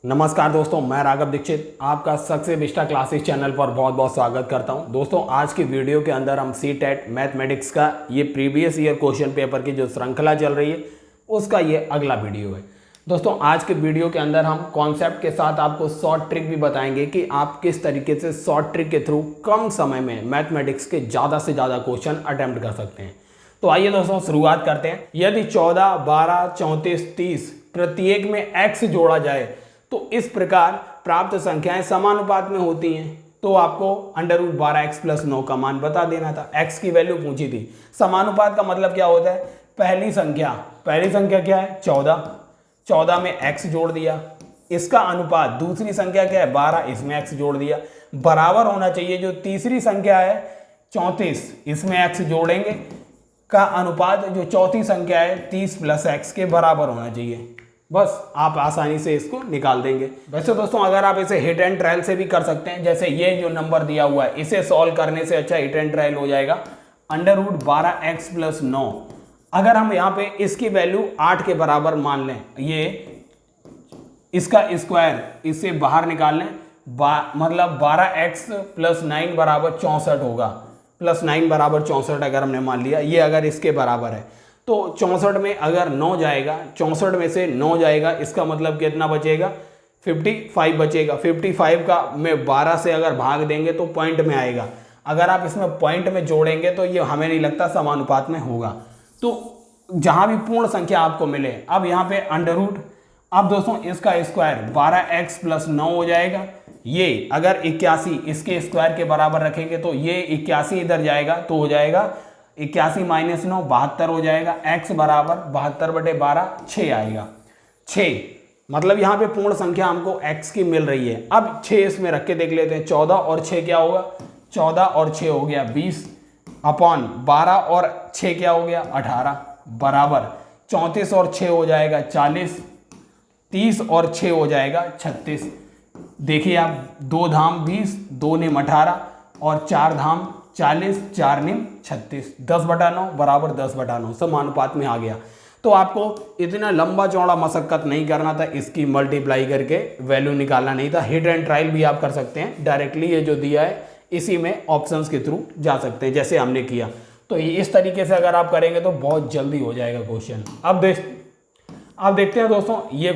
नमस्कार दोस्तों, मैं राघव दीक्षित आपका सक्सेस विस्टा क्लासेस चैनल पर बहुत बहुत स्वागत करता हूं। दोस्तों, आज की वीडियो के अंदर हम सीटेट मैथमेटिक्स का ये प्रीवियस ईयर क्वेश्चन पेपर की जो श्रृंखला चल रही है उसका ये अगला वीडियो है। दोस्तों, आज के वीडियो के अंदर हम कॉन्सेप्ट के साथ आपको शॉर्ट ट्रिक भी बताएंगे कि आप किस तरीके से शॉर्ट ट्रिक के थ्रू कम समय में मैथमेटिक्स के ज़्यादा से ज़्यादा क्वेश्चन अटेम्प्ट कर सकते हैं। तो आइए दोस्तों शुरुआत करते हैं। यदि 14, 12, 34, 30 प्रत्येक में x जोड़ा जाए तो इस प्रकार प्राप्त संख्याएं समानुपात में होती हैं। तो आपको √12x + 9 का मान बता देना था। x की वैल्यू पूछी थी। समानुपात का मतलब क्या होता है? पहली संख्या क्या है? 14 में x जोड़ दिया, इसका अनुपात दूसरी संख्या क्या है? 12, इसमें x जोड़ दिया, बराबर होना चाहिए। जो तीसरी संख्या है 34, इसमें x जोड़ेंगे का अनुपात जो चौथी संख्या है 30 + x के बराबर होना चाहिए। बस आप आसानी से इसको निकाल देंगे। वैसे दोस्तों, अगर आप इसे हिट एंड ट्रायल से भी कर सकते हैं, जैसे ये जो नंबर दिया हुआ है इसे सॉल्व करने से अच्छा हिट एंड ट्रायल हो जाएगा। √12x + 9, अगर हम यहाँ पे इसकी वैल्यू 8 के बराबर मान लें, ये इसका स्क्वायर इसे बाहर निकाल लें, मतलब 12x + 9 = 64 होगा। +9 = 64 अगर हमने मान लिया, ये अगर इसके बराबर है तो 64 में अगर 9 जाएगा, 64 में से 9 जाएगा, इसका मतलब कितना बचेगा? 55 बचेगा। 55 का में 12 से अगर भाग देंगे तो पॉइंट में आएगा। अगर आप इसमें पॉइंट में जोड़ेंगे तो ये हमें नहीं लगता समानुपात में होगा। तो जहां भी पूर्ण संख्या आपको मिले, अब यहाँ पे √ अब दोस्तों इसका स्क्वायर 12x + 9 हो जाएगा। ये अगर 81 इसके स्क्वायर के बराबर रखेंगे तो ये 81 इधर जाएगा तो हो जाएगा 81 - 9 72 हो जाएगा। x बराबर 72/12 6 आएगा। 6 मतलब यहाँ पे पूर्ण संख्या हमको x की मिल रही है। अब 6 इसमें रख के देख लेते हैं। 14 और 6 क्या होगा? 14 और 6 हो गया 20 अपॉन 12 और 6 क्या हो गया? 18 बराबर 34 और 6 हो जाएगा 40, 30 और 6 हो जाएगा 36। देखिए आप, 2 धाम 20, 2 निम 18 और 4 धाम 40, 4 निम 36, 10/9 बराबर 10/9 समानुपात में आ गया। तो आपको इतना लंबा चौड़ा मशक्कत नहीं करना था, इसकी मल्टीप्लाई करके वैल्यू निकालना नहीं था। हिट एंड ट्रायल भी आप कर सकते हैं, डायरेक्टली ये जो दिया है इसी में ऑप्शंस के थ्रू जा सकते हैं जैसे हमने किया। तो इस तरीके से अगर आप करेंगे तो बहुत जल्दी हो जाएगा क्वेश्चन। अब देखते हैं दोस्तों ये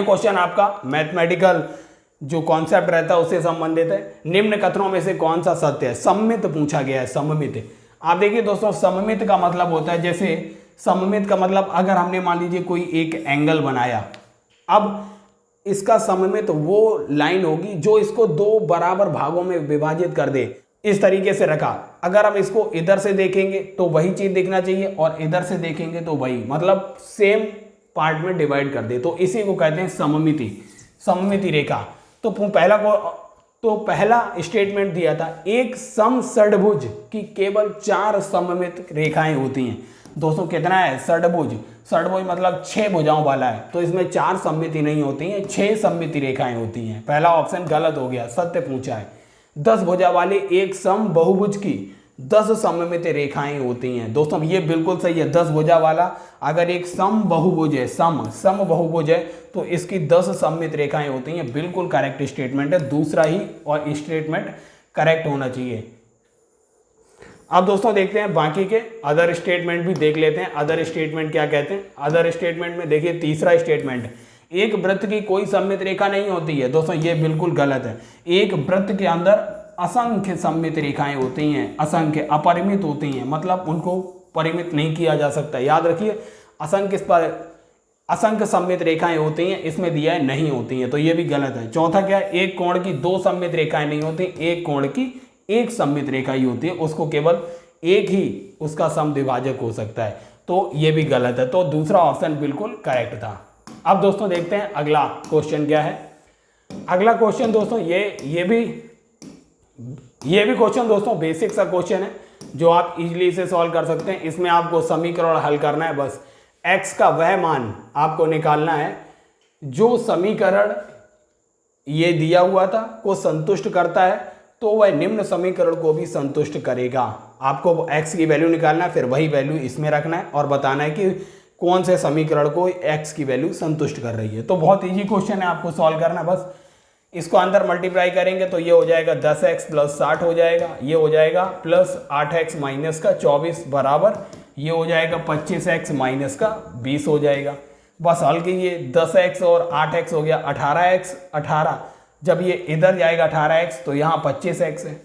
क्वेश्चन आपका मैथमेटिकल जो कॉन्सेप्ट रहता है उससे संबंधित है। निम्न कथनों में से कौन सा सत्य है? सममित पूछा गया है। सममित, आप देखिए दोस्तों, सममित का मतलब होता है, जैसे सममित का मतलब अगर हमने मान लीजिए कोई एक एंगल बनाया, अब इसका सममित वो लाइन होगी जो इसको 2 बराबर भागों में विभाजित कर दे। इस तरीके से रखा, अगर हम इसको इधर से देखेंगे तो वही चीज दिखना चाहिए और इधर से देखेंगे तो वही, मतलब सेम पार्ट में डिवाइड कर दे, तो इसी को कहते हैं सममिति रेखा। तो पहला स्टेटमेंट दिया था, एक समषड्भुज की केवल 4 सममित रेखाएं होती हैं। दोस्तों कितना है? षड्भुज मतलब 6 भुजाओं वाला है, तो इसमें 4 सममिति नहीं होती हैं, 6 सममिति रेखाएं होती हैं। पहला ऑप्शन गलत हो गया, सत्य पूछा है। 10 भुजा वाले एक सम बहुभुज की 10 सममित रेखाएं होती हैं। दोस्तों ये बिल्कुल सही है। 10 भुजा वाला अगर एक सम बहुभुज है, सम बहुभुज है, तो इसकी 10 सममित रेखाएं होती हैं। बिल्कुल करेक्ट स्टेटमेंट है। दूसरा ही और स्टेटमेंट करेक्ट होना चाहिए। अब दोस्तों देखते हैं बाकी के अदर स्टेटमेंट भी देख लेते हैं। अदर स्टेटमेंट क्या कहते हैं? अदर स्टेटमेंट में देखिए तीसरा स्टेटमेंट, एक वृत्त की कोई सममित रेखा नहीं होती है। दोस्तों ये बिल्कुल गलत है। एक वृत्त के अंदर असंख्य सममित रेखाएं होती हैं, असंख्य, अपरिमित होती हैं, मतलब उनको परिमित नहीं किया जा सकता। याद रखिए, असंख्य सममित रेखाएं होती हैं, इसमें दिया है नहीं होती हैं, तो ये भी गलत है। चौथा क्या है? एक कोण की 2 सममित रेखाएं नहीं होती, एक कोण की 1 सममित रेखा ही होती है, उसको केवल एक ही उसका समद्विभाजक हो सकता है, तो ये भी गलत है। तो दूसरा ऑप्शन बिल्कुल करेक्ट था। अब दोस्तों देखते हैं अगला क्वेश्चन क्या है। अगला क्वेश्चन दोस्तों ये भी क्वेश्चन दोस्तों बेसिक सा क्वेश्चन है जो आप इजीली इसे सॉल्व कर सकते हैं। इसमें आपको समीकरण हल करना है, बस x का वह मान आपको निकालना है जो समीकरण ये दिया हुआ था को संतुष्ट करता है, तो वह निम्न समीकरण को भी संतुष्ट करेगा। आपको x की वैल्यू निकालना है, फिर वही वैल्यू इसमें रखना है और बताना है कि कौन से समीकरण को x की वैल्यू संतुष्ट कर रही है। तो बहुत इजी क्वेश्चन है, आपको सॉल्व करना, बस इसको अंदर मल्टीप्लाई करेंगे तो ये हो जाएगा 10x प्लस 60 हो जाएगा, ये हो जाएगा प्लस 8x माइनस का 24 बराबर ये हो जाएगा 25x माइनस का 20 हो जाएगा। बस हल कीजिए, 10x और 8x हो गया 18x, 18 जब ये इधर जाएगा 18x तो यहाँ 25x है,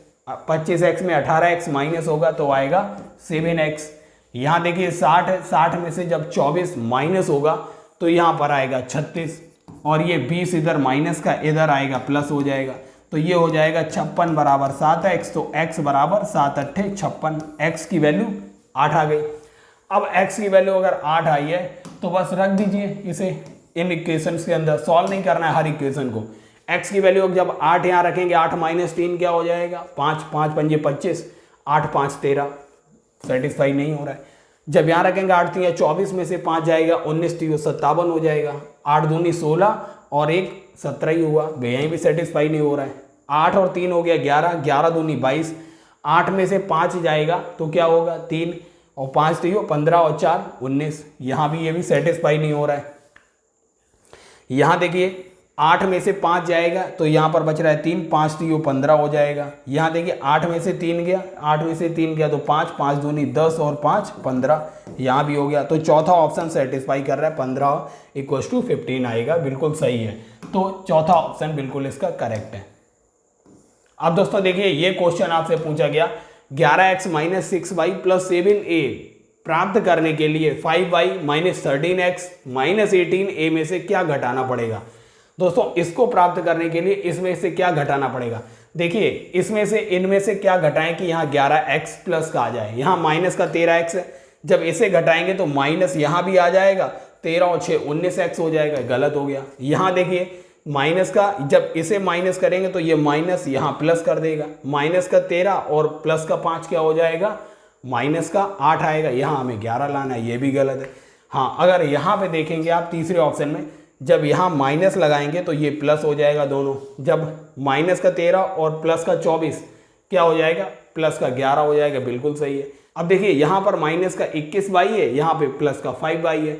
25x में 18x माइनस होगा तो आएगा 7x। यहाँ देखिए 60 है, 60 में से जब 24 माइनस होगा तो यहाँ पर आएगा 36 और ये 20 इधर माइनस का इधर आएगा प्लस हो जाएगा, तो ये हो जाएगा 56 बराबर 7x, तो x बराबर 7 अट्ठे 56, x की वैल्यू 8 आ गई। अब x की वैल्यू अगर 8 आई है तो बस रख दीजिए इसे इन इक्वेशंस के अंदर, सॉल्व नहीं करना है हर इक्वेशन को। x की वैल्यू जब 8 यहाँ रखेंगे, 8 माइनस 3 क्या हो जाएगा 5, 5 पंजे 25, 8 5 13, सेटिस्फाई नहीं हो रहा है। जब यहाँ रखेंगे 8 3 24 में से 5 जाएगा 19 3 57 हो जाएगा, 8 दूनी 16 और 1 17 ही हुआ, यहीं भी सेटिस्फाई नहीं हो रहा है। 8 और 3 हो गया 11, 11 दूनी 22, 8 में से 5 जाएगा तो क्या होगा 3 और 5 3 15 और 4 19, यहाँ भी ये भी सेटिस्फाई नहीं हो रहा है। यहाँ देखिए 8 में से 5 जाएगा तो यहाँ पर बच रहा है 3, 5 3 15 हो जाएगा। यहाँ देखिए 8 में से 3 गया, 8 में से 3 गया तो 5, 5 दूनी 10 और 5 15, यहाँ भी हो गया। तो चौथा ऑप्शन सेटिस्फाई कर रहा है, 15 = 15 आएगा, बिल्कुल सही है। तो चौथा ऑप्शन बिल्कुल इसका करेक्ट है। अब दोस्तों देखिए ये क्वेश्चन आपसे पूछा गया 11x minus 6y plus 7a प्राप्त करने के लिए 5y minus 13x minus 18a में से क्या घटाना पड़ेगा। दोस्तों इसको प्राप्त करने के लिए इसमें से क्या घटाना पड़ेगा, देखिए इसमें से इनमें से क्या घटाएं कि यहाँ 11x प्लस का आ जाए, यहाँ माइनस का 13x है, जब इसे घटाएंगे तो माइनस यहाँ भी आ जाएगा, 13 और 6 19x हो जाएगा, गलत हो गया। यहाँ देखिए माइनस का जब इसे माइनस करेंगे तो ये माइनस यहाँ प्लस कर देगा, माइनस का 13 और प्लस का 5 क्या हो जाएगा माइनस का 8 आएगा, यहाँ हमें 11 लाना है, ये भी गलत है। हाँ अगर यहाँ पे देखेंगे आप तीसरे ऑप्शन में, जब यहाँ माइनस लगाएंगे तो ये प्लस हो जाएगा दोनों, जब माइनस का 13 और प्लस का 24 क्या हो जाएगा प्लस का 11 हो जाएगा, बिल्कुल सही है। अब देखिए यहाँ पर माइनस का 21y है, यहाँ पे प्लस का 5y है,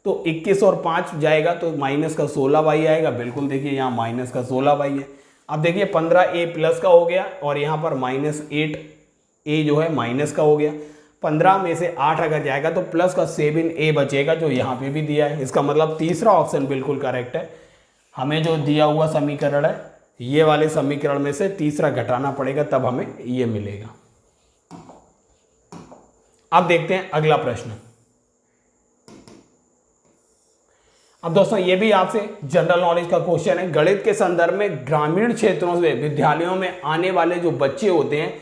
तो 21 और 5 जाएगा तो माइनस का 16y आएगा, बिल्कुल देखिए यहाँ माइनस का 16y है। अब देखिए 15a प्लस का हो गया और यहाँ पर माइनस 8a जो है माइनस का हो गया, 15 में से 8 अगर जाएगा तो प्लस का 7a बचेगा जो यहाँ पे भी दिया है। इसका मतलब तीसरा ऑप्शन बिल्कुल करेक्ट है। हमें जो दिया हुआ समीकरण है ये वाले समीकरण में से तीसरा घटाना पड़ेगा तब हमें ये मिलेगा। अब देखते हैं अगला प्रश्न। अब दोस्तों ये भी आपसे जनरल नॉलेज का क्वेश्चन है। गणित के संदर्भ में ग्रामीण क्षेत्रों से विद्यालयों में आने वाले जो बच्चे होते हैं,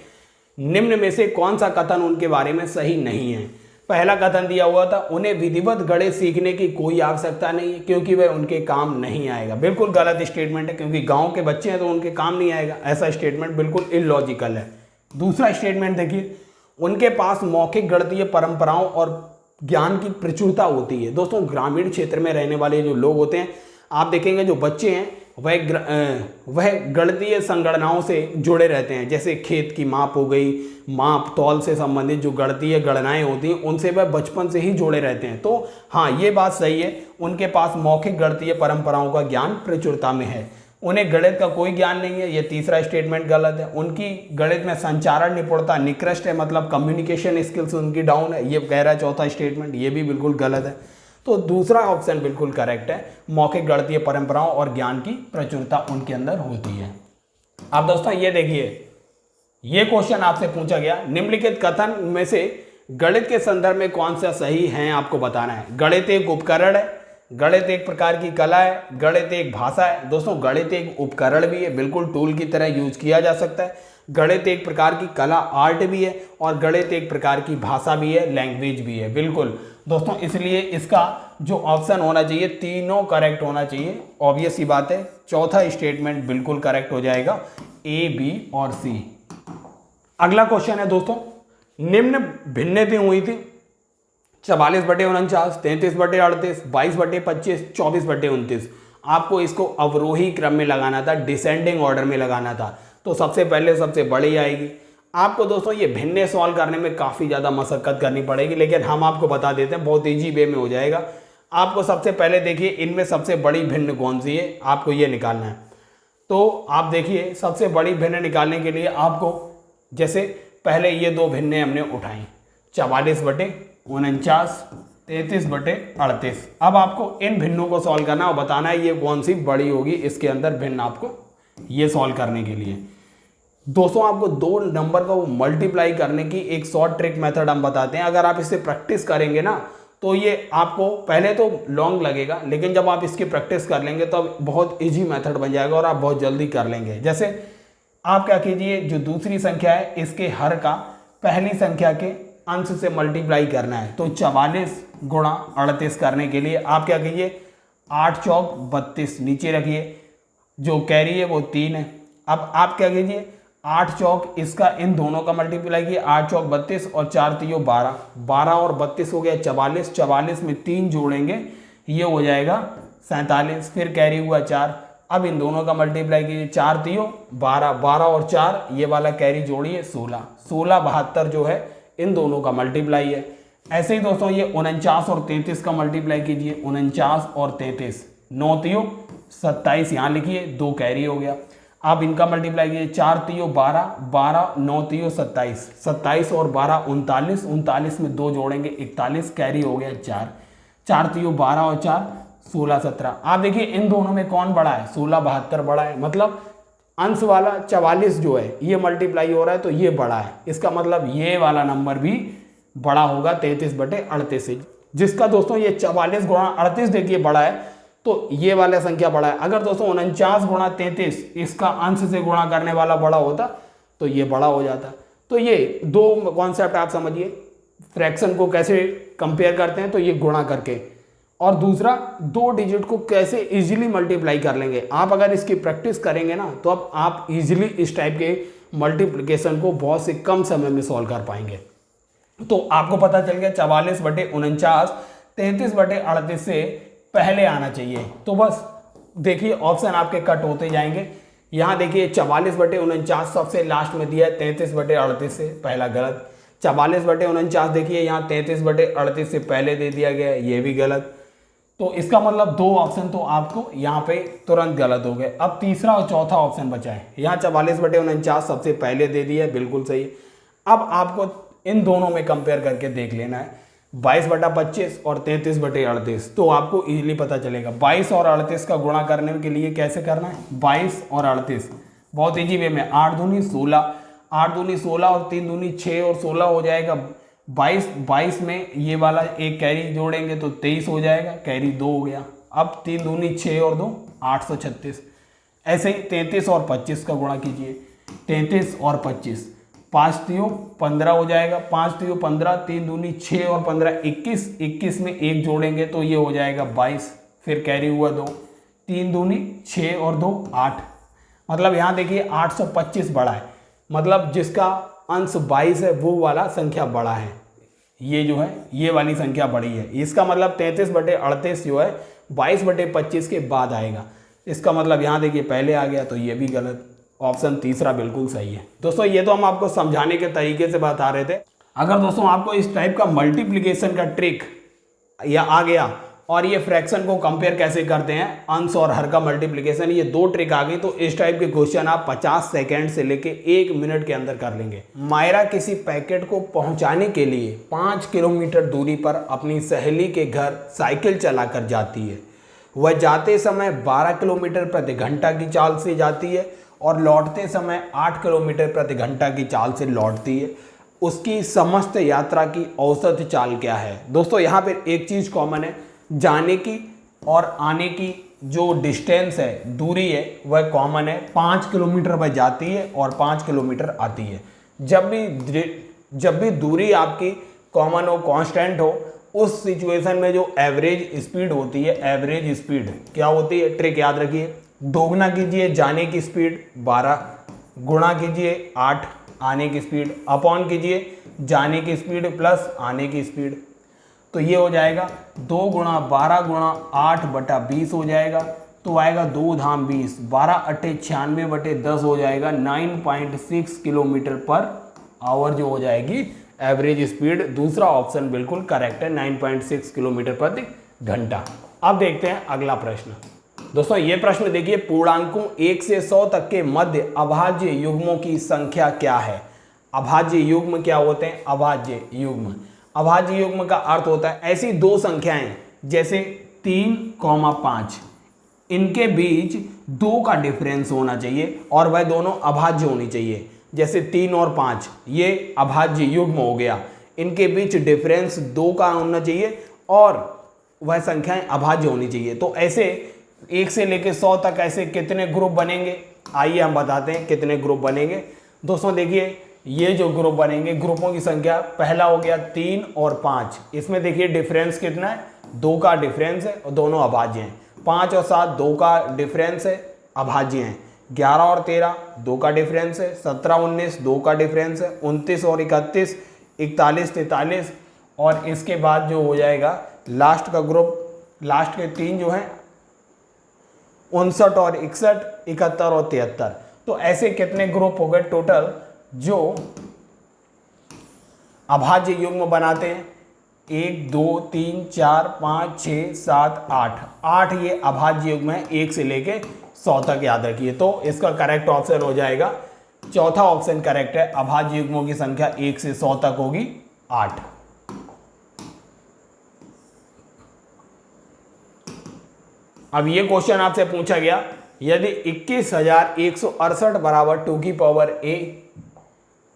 निम्न में से कौन सा कथन उनके बारे में सही नहीं है। पहला कथन दिया हुआ था उन्हें विधिवत गणित सीखने की कोई आवश्यकता नहीं है क्योंकि वह उनके काम नहीं आएगा। बिल्कुल गलत स्टेटमेंट है, क्योंकि गांव के बच्चे हैं तो उनके काम नहीं आएगा, ऐसा स्टेटमेंट बिल्कुल इलॉजिकल है। दूसरा स्टेटमेंट देखिए, उनके पास मौखिक गणितीय परंपराओं और ज्ञान की प्रचुरता होती है। दोस्तों ग्रामीण क्षेत्र में रहने वाले जो लोग होते हैं, आप देखेंगे जो बच्चे हैं वह गणितीय संगणनाओं से जुड़े रहते हैं, जैसे खेत की माप हो गई, माप तौल से संबंधित जो गणितीय गणनाएं होती हैं उनसे वह बचपन से ही जुड़े रहते हैं। तो हाँ ये बात सही है, उनके पास मौखिक गणितीय परंपराओं का ज्ञान प्रचुरता में है, उन्हें गणित का कोई ज्ञान नहीं है। ये तीसरा स्टेटमेंट गलत है। उनकी गणित में संचारण निपुणता निकृष्ट है, मतलब कम्युनिकेशन स्किल्स उनकी डाउन है, ये कह रहा है चौथा स्टेटमेंट, ये भी बिल्कुल गलत है। तो दूसरा ऑप्शन बिल्कुल करेक्ट है, मौखिक गणितीय परंपराओं और ज्ञान की प्रचुरता उनके अंदर होती है। अब दोस्तों ये देखिए, ये क्वेश्चन आपसे पूछा गया निम्नलिखित कथन में से गणित के संदर्भ में कौन सा सही है आपको बताना है। गणित एक उपकरण है, गणित एक प्रकार की कला है, गणित एक भाषा है। दोस्तों गणित एक उपकरण भी है, बिल्कुल टूल की तरह यूज किया जा सकता है। गणित एक प्रकार की कला आर्ट भी है और गणित एक प्रकार की भाषा भी है, लैंग्वेज भी है। बिल्कुल दोस्तों, इसलिए इसका जो ऑप्शन होना चाहिए तीनों करेक्ट होना चाहिए। ऑब्वियस सी बात है, चौथा स्टेटमेंट बिल्कुल करेक्ट हो जाएगा, ए बी और सी। अगला क्वेश्चन है दोस्तों, निम्न भिन्नताएं हुई थी 44/49, 33/38, 22/25, 24/29। आपको इसको अवरोही क्रम में लगाना था, डिसेंडिंग ऑर्डर में लगाना था। तो सबसे पहले सबसे बड़ी आएगी, आपको दोस्तों ये भिन्ने सॉल्व करने में काफ़ी ज़्यादा मशक्कत करनी पड़ेगी, लेकिन हम आपको बता देते हैं, बहुत ईजी वे में हो जाएगा। आपको सबसे पहले देखिए इनमें सबसे बड़ी भिन्न कौन सी है, आपको ये निकालना है। तो आप देखिए सबसे बड़ी भिन्न निकालने के लिए आपको जैसे पहले ये दो भिन्ने हमने उठाई, 44/49, 33/38। अब आपको इन भिन्नों को सॉल्व करना और बताना है ये कौन सी बड़ी होगी इसके अंदर भिन्न, आपको ये सॉल्व करने के लिए दोस्तों आपको दो नंबर का वो मल्टीप्लाई करने की एक शॉर्ट ट्रिक मेथड हम बताते हैं। अगर आप इससे प्रैक्टिस करेंगे ना तो ये आपको पहले तो लॉन्ग लगेगा, लेकिन जब आप इसकी प्रैक्टिस कर लेंगे तो बहुत इजी मेथड बन जाएगा और आप बहुत जल्दी कर लेंगे। जैसे आप क्या कीजिए, जो दूसरी संख्या है इसके हर का पहली संख्या के अंश से मल्टीप्लाई करना है। तो 44 गुणा 38 करने के लिए आप क्या कीजिए, 8 चौक 32 नीचे रखिए, जो कैरी है वो 3 है। अब आप क्या कीजिए, 8 चौक इसका इन दोनों का मल्टीप्लाई किए, 8 चौक 32 और 4 3 12, 12 और 32 हो गया 44, 44 में 3 जोड़ेंगे ये हो जाएगा 47, फिर कैरी हुआ 4। अब इन दोनों का मल्टीप्लाई कीजिए, 4 3 12, 12 और 4 ये वाला कैरी जोड़िए 16, 16 72 जो है इन दोनों का मल्टीप्लाई है। ऐसे ही दोस्तों ये 49 और 33 का मल्टीप्लाई कीजिए, 49 और 33, 9 3 27 यहाँ लिखिए, 2 कैरी हो गया। आप इनका मल्टीप्लाई कीजिए, 4 3 12, 12 9 3 27, 27 और 12 39, 39 में 2 जोड़ेंगे 41, कैरी हो गया 4, 4 3 12 और 4 16 17। आप देखिए इन दोनों में कौन बड़ा है, 16 72 बड़ा है, मतलब अंश वाला 44 जो है ये मल्टीप्लाई हो रहा है तो ये बड़ा है। इसका मतलब ये वाला नंबर भी बड़ा होगा 33/38 से, जिसका दोस्तों ये 44 गुणा 38 देखिए बड़ा है, तो ये वाला संख्या बड़ा है। अगर दोस्तों 49 गुणा 33 इसका अंश से गुणा करने वाला बड़ा होता तो ये बड़ा हो जाता। तो ये दो कॉन्सेप्ट आप समझिए, फ्रैक्शन को कैसे कंपेयर करते हैं, तो ये गुणा करके, और दूसरा 2 डिजिट को कैसे इजीली मल्टीप्लाई कर लेंगे। आप अगर इसकी प्रैक्टिस करेंगे ना तो अब आप इजीली इस टाइप के मल्टीप्लिकेशन को बहुत से कम समय में सॉल्व कर पाएंगे। तो आपको पता चल गया 44/49 33/38 से पहले आना चाहिए। तो बस देखिए ऑप्शन आपके कट होते जाएंगे। यहाँ देखिए 44/49 सबसे लास्ट में दिया है, 33/38 से पहला गलत। 44/49 देखिए यहाँ 33/38 से पहले दे दिया गया है, ये भी गलत। तो इसका मतलब 2 ऑप्शन तो आपको यहाँ पे तुरंत गलत हो गए। अब तीसरा और चौथा ऑप्शन बचा है। यहाँ 44/49 सबसे पहले दे दिया है, बिल्कुल सही। अब आपको इन दोनों में कंपेयर करके देख लेना है, 22/25 और 33/38। तो आपको इजीली पता चलेगा 22 और 38 का गुणा करने के लिए कैसे करना है। 22 और 38 बहुत इजी वे में, 8 दूनी 16, 8 दूनी 16 और 3 दूनी 6 और 16 हो जाएगा 22। 22 में ये वाला एक कैरी जोड़ेंगे तो 23 हो जाएगा, कैरी 2 हो गया। अब 3 दूनी 6 और 2 836। ऐसे ही 33 और 25 का गुणा कीजिए, 33 और 25, 5 3 15 हो जाएगा, 5 3 15, 3 दूनी 6 और 15 21, 21 में 1 जोड़ेंगे तो ये हो जाएगा 22, फिर कैरी हुआ 2, 3 दूनी 6 और 2 8। मतलब यहाँ देखिए 825 बड़ा है, मतलब जिसका अंश 22 है वो वाला संख्या बड़ा है। ये जो है ये वाली संख्या बड़ी है। इसका मतलब 33/38 जो है 22/25 के बाद आएगा। इसका मतलब यहाँ देखिए पहले आ गया, तो ये भी गलत। ऑप्शन तीसरा बिल्कुल सही है। दोस्तों ये तो हम आपको समझाने के तरीके से बता रहे थे। अगर दोस्तों आपको इस टाइप का मल्टीप्लिकेशन का ट्रिक या आ गया और ये फ्रैक्शन को कंपेयर कैसे करते हैं, अंश और हर का मल्टीप्लिकेशन, ये 2 ट्रिक आ गई, तो इस टाइप के क्वेश्चन आप 50 सेकेंड से लेके 1 मिनट के अंदर कर लेंगे। मायरा किसी पैकेट को पहुंचाने के लिए 5 किलोमीटर दूरी पर अपनी सहेली के घर साइकिल चलाकर जाती है। वह जाते समय 12 किलोमीटर प्रति घंटा की चाल से जाती है और लौटते समय 8 किलोमीटर प्रति घंटा की चाल से लौटती है। उसकी समस्त यात्रा की औसत चाल क्या है। दोस्तों यहाँ पे एक चीज़ कॉमन है, जाने की और आने की जो डिस्टेंस है, दूरी है, वह कॉमन है। 5 किलोमीटर वह जाती है और 5 किलोमीटर आती है। जब भी दूरी आपकी कॉमन हो, कांस्टेंट हो, उस सिचुएशन में जो एवरेज स्पीड होती है, एवरेज स्पीड क्या होती है, ट्रिक याद रखिए, दोगुना कीजिए जाने की स्पीड 12, गुणा कीजिए 8 आने की स्पीड, अपॉन कीजिए जाने की स्पीड प्लस आने की स्पीड। तो ये हो जाएगा 2 गुणा 12 गुणा 8/20 हो जाएगा, तो आएगा 2 धाम 20, 12 अट्ठे 96/10 हो जाएगा 9.6 किलोमीटर पर आवर जो हो जाएगी एवरेज स्पीड। दूसरा ऑप्शन बिल्कुल करेक्ट है, 9.6 किलोमीटर प्रति घंटा। अब देखते हैं अगला प्रश्न। दोस्तों ये प्रश्न देखिए, पूर्णांकों 1 से 100 तक के मध्य अभाज्य युग्मों की संख्या क्या है। अभाज्य युग्म क्या होते हैं? अभाज्य युग्म, अभाज्य युग्म का अर्थ होता है ऐसी दो संख्याएं जैसे 3,5, इनके बीच 2 का डिफरेंस होना चाहिए और वह दोनों अभाज्य होनी चाहिए। जैसे 3 और 5 ये अभाज्य युग्म हो गया, इनके बीच डिफरेंस 2 का होना चाहिए और वह संख्याएं अभाज्य होनी चाहिए। तो ऐसे 1 से लेकर 100 तक ऐसे कितने ग्रुप बनेंगे, आइए हम बताते हैं कितने ग्रुप बनेंगे। दोस्तों देखिए, ये जो ग्रुप बनेंगे, ग्रुपों की संख्या, पहला हो गया 3 और 5, इसमें देखिए डिफरेंस कितना है, 2 का डिफरेंस है और दोनों अभाज्य हैं। 5 और 7 2 का डिफरेंस है, अभाज्य हैं। 11 और 13 2 का डिफरेंस है। 17 19 2 का डिफरेंस है। 29 और 31, 41 43, और इसके बाद जो हो जाएगा लास्ट का ग्रुप, लास्ट के 3 जो हैं 59 और 61, 71 और 73। तो ऐसे कितने ग्रुप हो गए टोटल जो अभाज्य युग्म बनाते हैं? 1 2 3 4 5 6 7 8, 8 ये अभाज्य युग्म है 1 से लेके 100 तक, याद रखिए। तो इसका करेक्ट ऑप्शन हो जाएगा, चौथा ऑप्शन करेक्ट है। अभाज्य युग्मों की संख्या 1 से 100 तक होगी 8। अब ये क्वेश्चन आपसे पूछा गया, यदि 21,168 बराबर 2 की पावर a,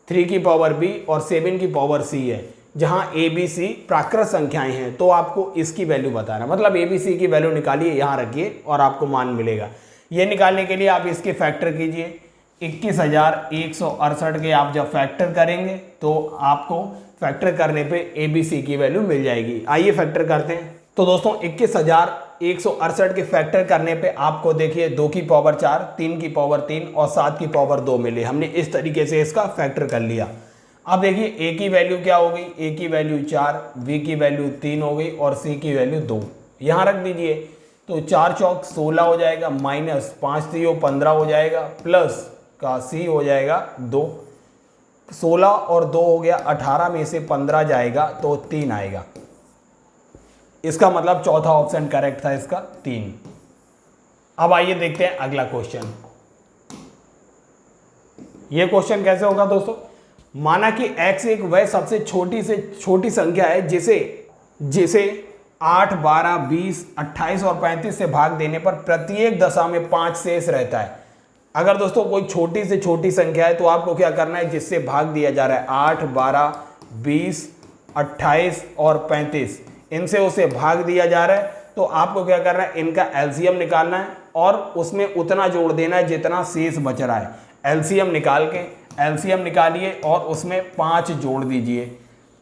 3 की पावर b और 7 की पावर c है, जहां a b c प्राकृत संख्याएं हैं, तो आपको इसकी वैल्यू बताना। मतलब a b c की वैल्यू निकालिए, यहां रखिए और आपको मान मिलेगा। ये निकालने के लिए आप इसके फैक्टर कीजिए। 21,168 के आप जब फैक्टर करेंगे तो आपको फैक्टर करने पे a b c की वैल्यू मिल जाएगी। आइए फैक्टर करते हैं। तो दोस्तों 21,168 के फैक्टर करने पे आपको देखिए 2 की पावर 4, 3 की पावर 3 और 7 की पावर 2 मिली। हमने इस तरीके से इसका फैक्टर कर लिया। अब देखिए a की वैल्यू क्या हो गई, a की वैल्यू 4, b की वैल्यू 3 हो गई और c की वैल्यू 2 यहाँ रख दीजिए। तो 4 चौक 16 हो जाएगा, माइनस 5 3 15 हो जाएगा, प्लस का c हो जाएगा 2। 16 और 2 हो गया 18, में से 15 जाएगा तो 3 आएगा। इसका मतलब चौथा ऑप्शन करेक्ट था, इसका 3। अब आइए देखते हैं अगला क्वेश्चन। यह क्वेश्चन कैसे होगा दोस्तों? माना कि x एक वह सबसे छोटी से छोटी संख्या है जिसे 8 12 20 28 और 35 से भाग देने पर प्रत्येक दशा में 5 शेष रहता है। अगर दोस्तों कोई छोटी से छोटी संख्या है तो आपको क्या करना है, जिससे भाग दिया जा रहा है 8 12 20 28 और 35, इनसे उसे भाग दिया जा रहा है, तो आपको क्या करना है, इनका एलसीएम निकालना है और उसमें उतना जोड़ देना है जितना शेष बच रहा है। एलसीएम निकालिए और उसमें 5 जोड़ दीजिए,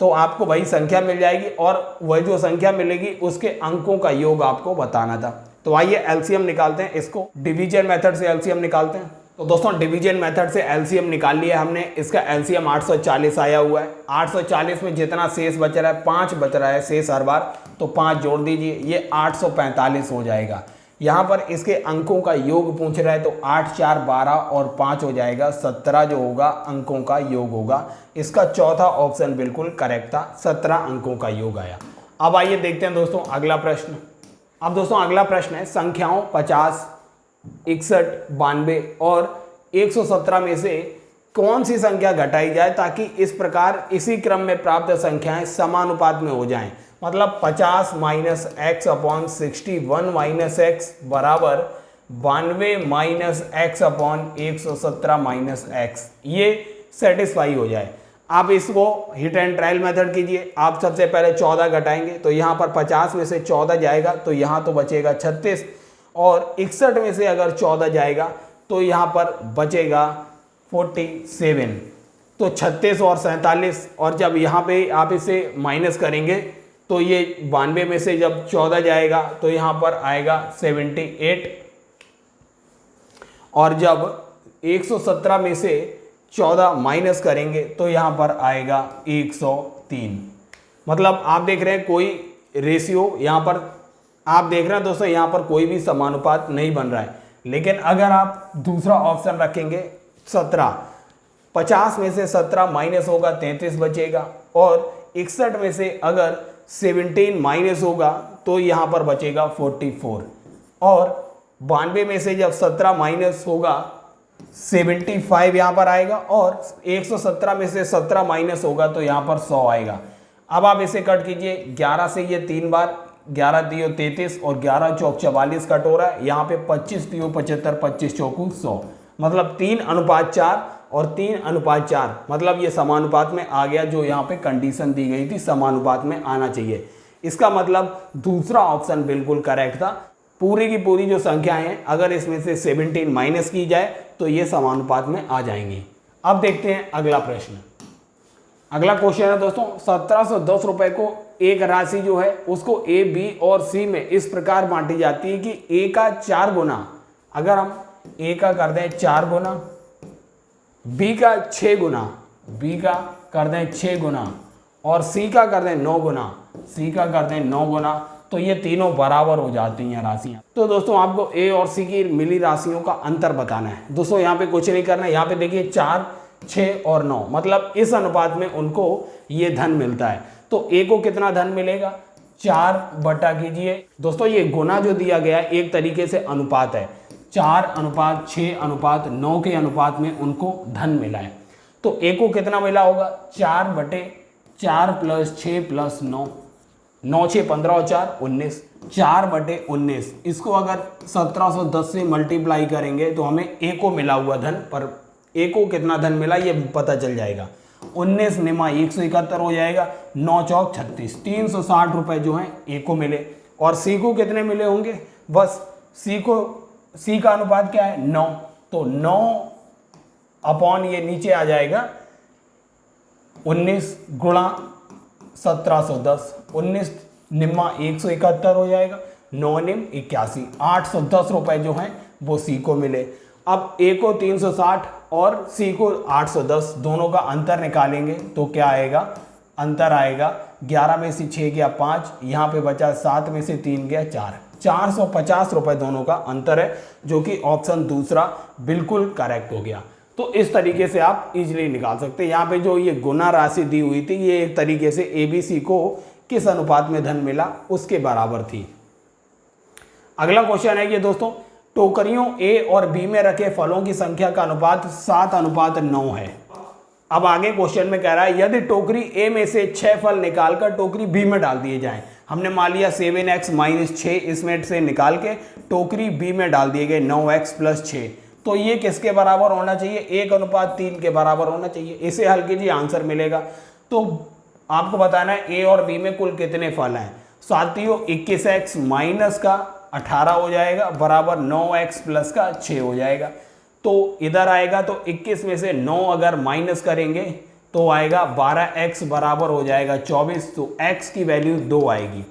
तो आपको वही संख्या मिल जाएगी और वह जो संख्या मिलेगी उसके अंकों का योग आपको बताना था। तो आइए एलसीएम निकालते हैं, इसको डिवीजन मेथड से एलसीएम निकालते हैं। तो दोस्तों डिवीजन मेथड से एलसीएम निकाल लिया हमने। इसका एलसीएम 840 आया हुआ है। 840 में जितना शेष बच रहा है, 5 बच रहा है शेष हर बार, तो 5 जोड़ दीजिए, ये 845 हो जाएगा। यहाँ पर इसके अंकों का योग पूछ रहा है, तो 8 4 12 और 5 हो जाएगा, 17 जो होगा अंकों का योग होगा। इसका चौथा ऑप्शन बिल्कुल करेक्ट था, 17 अंकों का योग आया। अब आइए देखते हैं दोस्तों अगला प्रश्न। अब दोस्तों अगला प्रश्न है, संख्याओं 50 61 92 और 117 में से कौन सी संख्या घटाई जाए ताकि इस प्रकार इसी क्रम में प्राप्त संख्याएं समानुपात में हो जाएं। मतलब 50 minus x upon 61 minus x बराबर 92 minus x upon 117 minus x, ये सेटिस्फाई हो जाए। आप इसको हिट एंड ट्रायल मेथड कीजिए। आप सबसे पहले 14 घटाएंगे तो यहाँ पर 50 में से 14 जाएगा तो यहाँ तो बचेगा 36, और 61 में से अगर 14 जाएगा तो यहाँ पर बचेगा 47। तो 36 और 47, और जब यहाँ पे आप इसे माइनस करेंगे तो ये 92 में से जब 14 जाएगा तो यहाँ पर आएगा 78, और जब 117 में से 14 माइनस करेंगे तो यहाँ पर आएगा 103। मतलब आप देख रहे हैं कोई रेशियो यहाँ पर आप देख रहे हैं दोस्तों, यहाँ पर कोई भी समानुपात नहीं बन रहा है। लेकिन अगर आप दूसरा ऑप्शन रखेंगे 17, 50 में से 17 माइनस होगा 33 बचेगा, और 61 में से अगर 17 माइनस होगा तो यहाँ पर बचेगा 44, और 92 में से जब 17 माइनस होगा 75 यहाँ पर आएगा, और 117 में से 17 माइनस होगा तो यहाँ पर 100 आएगा। अब आप इसे कट कीजिए, 11 से ये 3 बार, 11 दियो 33 और 11 चौक 44 कट हो रहा है। यहाँ पे 25 दियो 75, 25 चौकू 100, मतलब 3:4 और 3:4, मतलब ये समानुपात में आ गया, जो यहाँ पे कंडीशन दी गई थी समानुपात में आना चाहिए। इसका मतलब दूसरा ऑप्शन बिल्कुल करेक्ट था। पूरी की पूरी जो संख्याएं हैं अगर इसमें से 17 माइनस की जाए तो ये समानुपात में आ जाएंगी। अब देखते हैं अगला प्रश्न। अगला क्वेश्चन है दोस्तों, 1710 रुपए को एक राशि जो है उसको ए, बी और सी में इस प्रकार बांटी जाती है कि ए का 4 गुना, अगर हम ए का कर दें 4 गुना, बी का 6 गुना, बी का कर दें 6 गुना, और सी का कर दें 9 गुना, सी का कर दें 9 गुना, तो ये तीनों बराबर हो जाती हैं राशियां। तो दोस्तों आपको ए और सी की मिली राशियों का अंतर बताना है। दोस्तों यहाँ पे कुछ नहीं करना है, यहाँ पे देखिए 4, 6 और 9, मतलब इस अनुपात में उनको ये धन मिलता है। तो ए को कितना धन मिलेगा, 4 बटा कीजिए। दोस्तों ये गुना जो दिया गया है एक तरीके से अनुपात है, 4:6:9 के अनुपात में उनको धन मिला है। तो ए को कितना मिला होगा, 4/4 + 6 + 9, 9 6 15 और 4 19, 4/19। इसको अगर 1710 से मल्टीप्लाई करेंगे तो हमें ए को मिला हुआ धन, पर ए को कितना धन मिला ये पता चल जाएगा। 19 निमा 171 हो जाएगा, 9 चौक 36, 360 रुपए जो हैं ए को मिले। और सी को कितने मिले होंगे, बस सी का अनुपात क्या है, 9, तो 9 अपॉन ये नीचे आ जाएगा 19 गुणा 1710, 19 निम्मा 171 हो जाएगा, 9 निम 81, 810 रुपए जो हैं वो सी को मिले। अब ए को 360 और सी को 810, दोनों का अंतर निकालेंगे तो क्या आएगा, अंतर आएगा 11 में से 6 गया 5, यहाँ पे बचा 7 में से 3 गया 4, 450 रुपए दोनों का अंतर है, जो कि ऑप्शन दूसरा बिल्कुल करेक्ट हो गया। तो इस तरीके से आप इजीली निकाल सकते हैं। यहाँ पे जो ये गुना राशि दी हुई थी ये एक तरीके से ABC को किस अनुपात में धन मिला उसके बराबर थी। अगला क्वेश्चन है ये दोस्तों, टोकरियों A और B में रखे फलों की संख्या का अनुपात 7:9 है। अब आगे क्वेश्चन में कह रहा है यदि टोकरी A में से 6 फल निकालकर टोकरी B में डाल दिए जाएं। हमने मान लिया 7x - 6 इसमें से निकाल के टोकरी B में डाल दिए गए 9x + 6, तो ये किसके बराबर होना चाहिए, 1:3 के बराबर होना चाहिए। इसे हल कीजिए आंसर मिलेगा। तो आपको बताना है ए और बी में कुल कितने फल हैं। साथियों 21x - का 18 हो जाएगा बराबर 9x + का 6 हो जाएगा। तो इधर आएगा तो 21 में से 9 अगर माइनस करेंगे तो आएगा 12x बराबर हो जाएगा 24, तो x की वैल्यू 2 आएगी।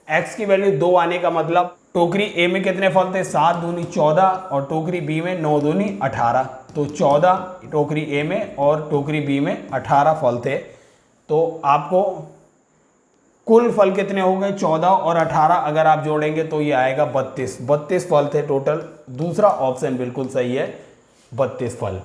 x की वैल्यू 2 आने का मतलब टोकरी ए में कितने फल थे, 7 दूनी 14 और टोकरी बी में 9 दूनी 18, तो 14 टोकरी ए में और टोकरी बी में 18 फल थे। तो आपको कुल फल कितने हो गए, 14 और 18 अगर आप जोड़ेंगे तो ये आएगा 32 फल थे टोटल। दूसरा ऑप्शन बिल्कुल सही है, 32 फल।